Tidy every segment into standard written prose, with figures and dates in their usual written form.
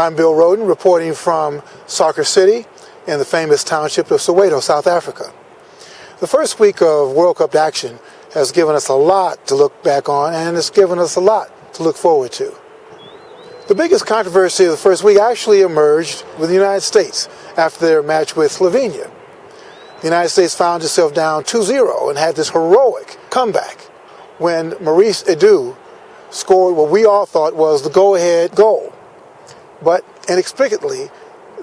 I'm Bill Roden, reporting from Soccer City in the famous township of Soweto, South Africa. The first week of World Cup action has given us a lot to look back on, and it's given us a lot to look forward to. The biggest controversy of the first week actually emerged with the United States after their match with Slovenia. The United States found itself down 2-0 and had this heroic comeback when Maurice Edu scored what we all thought was the go-ahead goal. But inexplicably,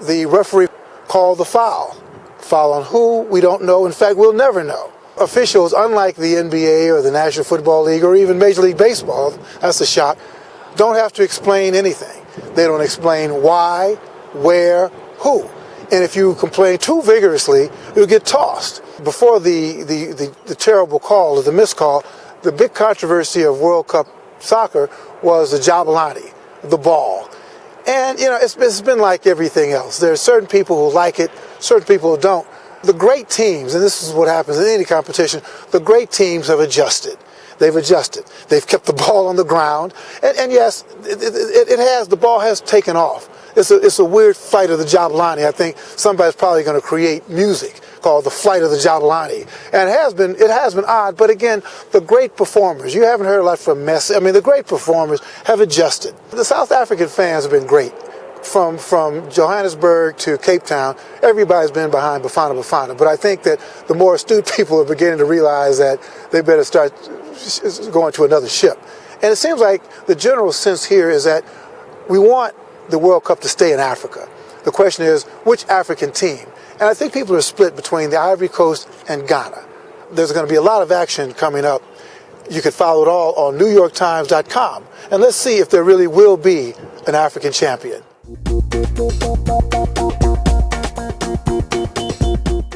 the referee called the foul. Foul on who? We don't know. In fact, we'll never know. Officials, unlike the NBA or the National Football League or even Major League Baseball, that's a shock, don't have to explain anything. They don't explain why, where, who. And if you complain too vigorously, you'll get tossed. Before the terrible call or the missed call, the big controversy of World Cup soccer was the jabalani, the ball. And, you know, it's been like everything else. There are certain people who like it, certain people who don't. The great teams, and this is what happens in any competition, the great teams have adjusted. They've adjusted. They've kept the ball on the ground. And yes, the ball has taken off. It's a weird flight of the jabalani. I think somebody's probably going to create music called the flight of the jabalani. And it has been odd, but again, the great performers, you haven't heard a lot from Messi. I mean, the great performers have adjusted. The South African fans have been great. From Johannesburg to Cape Town, everybody's been behind Bafana. But I think that the more astute people are beginning to realize that they better start going to another ship. And it seems like the general sense here is that we want the World Cup to stay in Africa. The question is, which African team? And I think people are split between the Ivory Coast and Ghana. There's going to be a lot of action coming up. You can follow it all on nytimes.com. And let's see if there really will be an African champion.